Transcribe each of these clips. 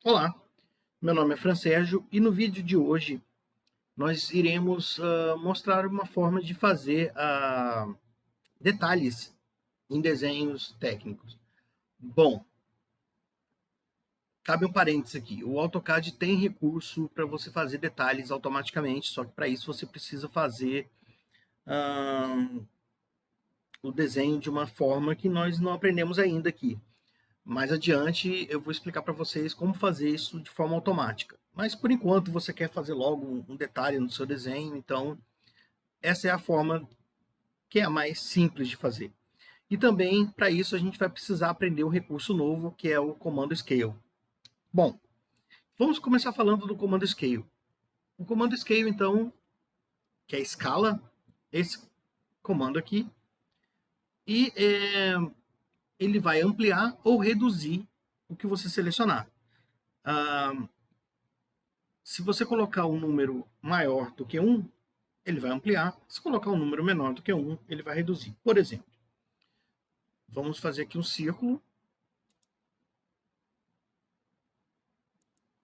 Olá, meu nome é Fran Sérgio e no vídeo de hoje nós iremos mostrar uma forma de fazer detalhes em desenhos técnicos. Bom, cabe um parênteses aqui. O AutoCAD tem recurso para você fazer detalhes automaticamente, só que para isso você precisa fazer o desenho de uma forma que nós não aprendemos ainda aqui. Mais adiante eu vou explicar para vocês como fazer isso de forma automática. Mas por enquanto você quer fazer logo um detalhe no seu desenho, então essa é a forma que é a mais simples de fazer. E também para isso a gente vai precisar aprender um recurso novo que é o comando Scale. Bom, vamos começar falando do comando Scale. O comando Scale então, que é escala, esse comando aqui, e ele vai ampliar ou reduzir o que você selecionar. Se você colocar um número maior do que 1, ele vai ampliar. Se colocar um número menor do que 1, ele vai reduzir. Por exemplo, vamos fazer aqui um círculo.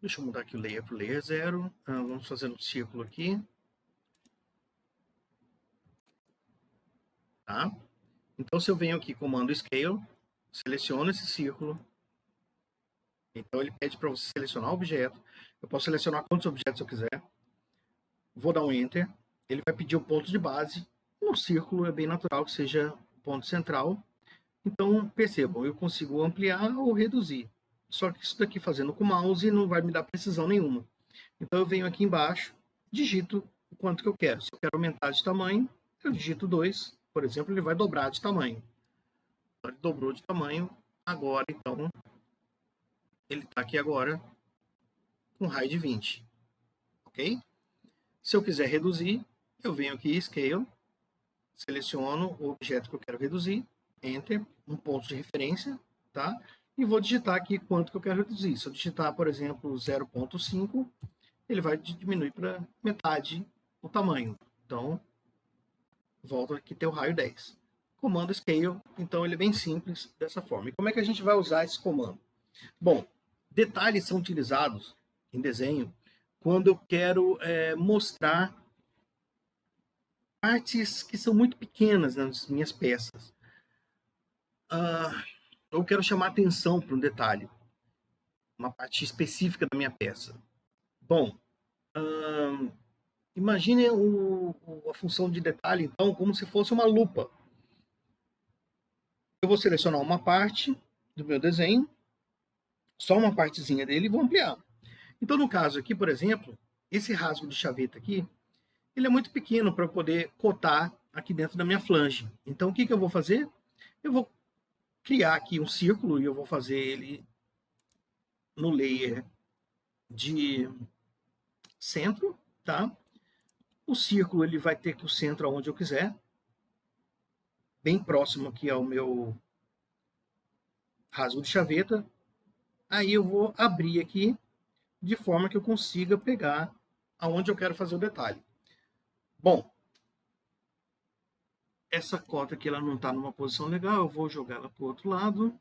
Deixa eu mudar aqui o layer para o layer 0. Vamos fazer um círculo aqui. Tá? Então, se eu venho aqui, comando Scale, seleciono esse círculo. Então, ele pede para você selecionar o objeto. Eu posso selecionar quantos objetos eu quiser. Vou dar um Enter. Ele vai pedir o ponto de base. No círculo é bem natural que seja o ponto central. Então, percebam, eu consigo ampliar ou reduzir. Só que isso daqui fazendo com o mouse não vai me dar precisão nenhuma. Então, eu venho aqui embaixo, digito o quanto que eu quero. Se eu quero aumentar de tamanho, eu digito 2. Por exemplo, ele vai dobrar de tamanho. Então, ele dobrou de tamanho. Agora, então, ele está aqui agora com raio de 20. Ok? Se eu quiser reduzir, eu venho aqui, Scale, seleciono o objeto que eu quero reduzir, Enter, um ponto de referência, tá? E vou digitar aqui quanto que eu quero reduzir. Se eu digitar, por exemplo, 0,5, ele vai diminuir para metade o tamanho. Então, volta aqui ter o raio 10. Comando Scale, então ele é bem simples dessa forma. E como é que a gente vai usar esse comando? Bom, detalhes são utilizados em desenho quando eu quero mostrar partes que são muito pequenas nas minhas peças. Eu quero chamar atenção para um detalhe, uma parte específica da minha peça. Bom, imagine a função de detalhe, então, como se fosse uma lupa. Eu vou selecionar uma parte do meu desenho, só uma partezinha dele, e vou ampliar. Então, no caso aqui, por exemplo, esse rasgo de chaveta aqui, ele é muito pequeno para eu poder cotar aqui dentro da minha flange. Então, o que eu vou fazer? Eu vou criar aqui um círculo e eu vou fazer ele no layer de centro, tá? O círculo ele vai ter que o centro aonde eu quiser, bem próximo aqui ao meu rasgo de chaveta. Aí eu vou abrir aqui de forma que eu consiga pegar aonde eu quero fazer o detalhe. Bom, essa cota aqui ela não está numa posição legal, eu vou jogar ela para o outro lado.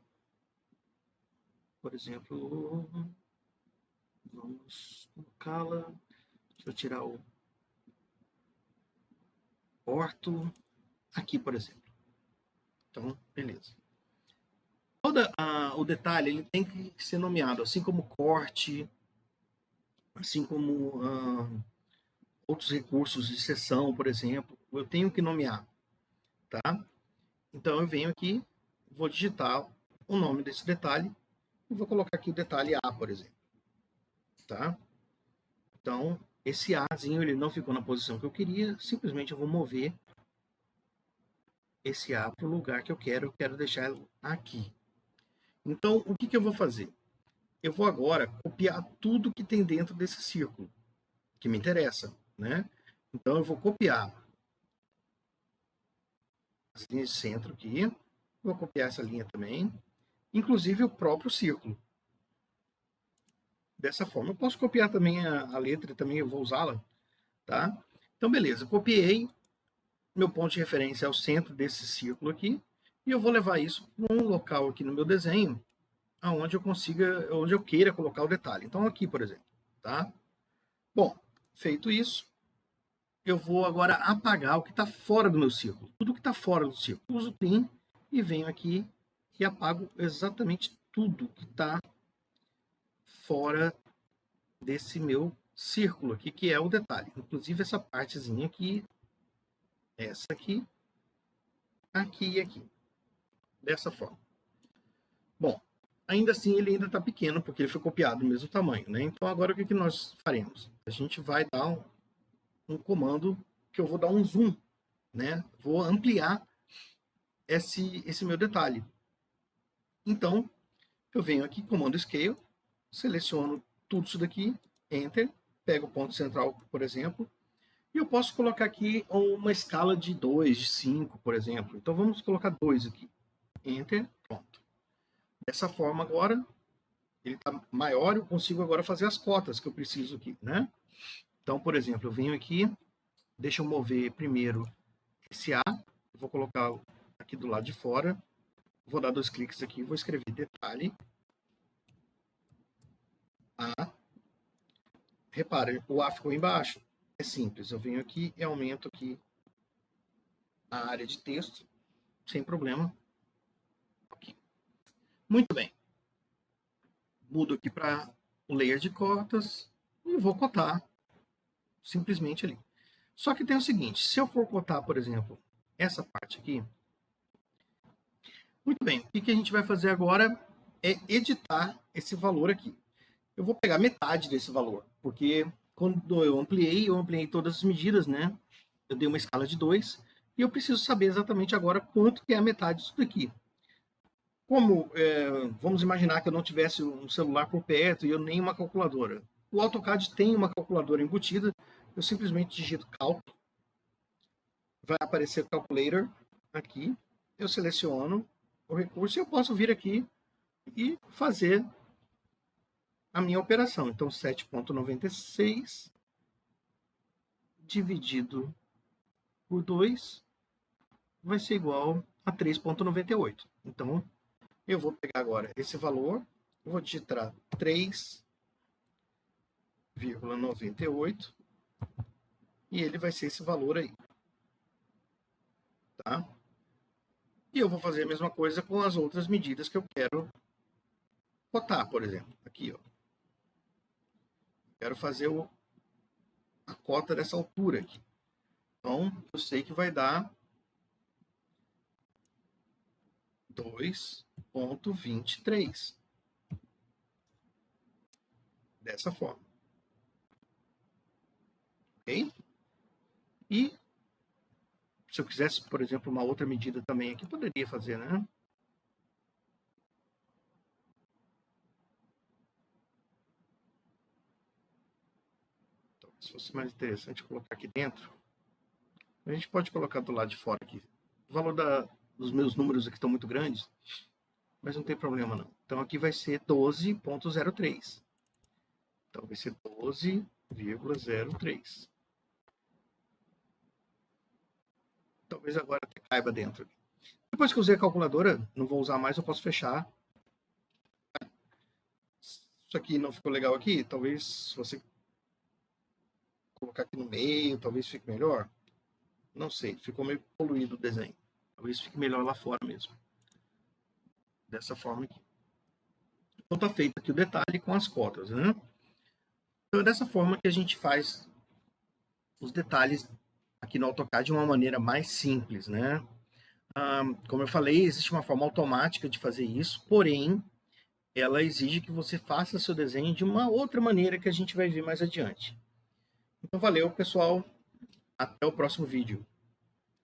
Por exemplo, vamos colocá-la. Deixa eu tirar o orto aqui, por exemplo. Então, beleza. O detalhe ele tem que ser nomeado, assim como corte, assim como outros recursos de seção, por exemplo. Eu tenho que nomear, tá? Então eu venho aqui, vou digitar o nome desse detalhe e vou colocar aqui o detalhe A, por exemplo, tá? Então esse Azinho ele não ficou na posição que eu queria, simplesmente eu vou mover esse A para o lugar que eu quero deixar aqui. Então o que eu vou fazer? Eu vou agora copiar tudo que tem dentro desse círculo, que me interessa, né? Então eu vou copiar as linhas de centro aqui, vou copiar essa linha também, inclusive o próprio círculo. Dessa forma, eu posso copiar também a letra, também eu vou usá-la, tá? Então, beleza, copiei, meu ponto de referência é o centro desse círculo aqui, e eu vou levar isso para um local aqui no meu desenho, aonde eu consiga, onde eu queira colocar o detalhe. Então aqui, por exemplo, tá? Bom, feito isso, eu vou agora apagar o que está fora do meu círculo. Tudo que está fora do círculo. Uso o trim e venho aqui e apago exatamente tudo que está fora desse meu círculo aqui, que é o detalhe. Inclusive essa partezinha aqui, essa aqui, aqui e aqui. Dessa forma. Bom, ainda assim ele ainda está pequeno, porque ele foi copiado do mesmo tamanho, né? Então agora o que nós faremos? A gente vai dar um comando que eu vou dar um zoom, né? Vou ampliar esse meu detalhe. Então, eu venho aqui, comando Scale, seleciono tudo isso daqui, Enter, pego o ponto central, por exemplo, e eu posso colocar aqui uma escala de 2, de 5, por exemplo. Então vamos colocar 2 aqui. Enter, pronto. Dessa forma agora, ele está maior, eu consigo agora fazer as cotas que eu preciso aqui, né? Então, por exemplo, eu venho aqui, deixa eu mover primeiro esse A, vou colocar aqui do lado de fora, vou dar 2 cliques aqui, vou escrever detalhe A. Repare, o A ficou embaixo. É simples, eu venho aqui e aumento aqui a área de texto, sem problema. Aqui. Muito bem. Mudo aqui para o layer de cotas e vou cotar simplesmente ali. Só que tem o seguinte, se eu for cotar, por exemplo, essa parte aqui, muito bem, o que a gente vai fazer agora é editar esse valor aqui. Eu vou pegar metade desse valor, porque quando eu ampliei todas as medidas, né? Eu dei uma escala de 2 e eu preciso saber exatamente agora quanto que é a metade disso daqui. Como, vamos imaginar que eu não tivesse um celular por perto e eu nem uma calculadora. O AutoCAD tem uma calculadora embutida, eu simplesmente digito Calc, vai aparecer Calculator aqui, eu seleciono o recurso e eu posso vir aqui e fazer a minha operação. Então, 7,96 dividido por 2 vai ser igual a 3,98. Então, eu vou pegar agora esse valor, eu vou digitar 3,98 e ele vai ser esse valor aí. Tá? E eu vou fazer a mesma coisa com as outras medidas que eu quero cotar, por exemplo. Aqui, ó. Quero fazer a cota dessa altura aqui. Então, eu sei que vai dar 2,23. Dessa forma. Ok? E se eu quisesse, por exemplo, uma outra medida também aqui, poderia fazer, né? Então, se fosse mais interessante colocar aqui dentro, a gente pode colocar do lado de fora aqui. O valor dos meus números aqui estão muito grandes, mas não tem problema não. Então aqui vai ser 12,03. Então vai ser 12,03. Talvez agora até caiba dentro. Depois que eu usei a calculadora, não vou usar mais, eu posso fechar. Isso aqui não ficou legal aqui, talvez se você colocar aqui no meio, talvez fique melhor. Não sei, ficou meio poluído o desenho. Talvez fique melhor lá fora mesmo. Dessa forma aqui. Então tá feito aqui o detalhe com as cotas, né? Então é dessa forma que a gente faz os detalhes aqui no AutoCAD de uma maneira mais simples, né? Como eu falei, existe uma forma automática de fazer isso, porém, ela exige que você faça seu desenho de uma outra maneira que a gente vai ver mais adiante. Então valeu, pessoal. Até o próximo vídeo.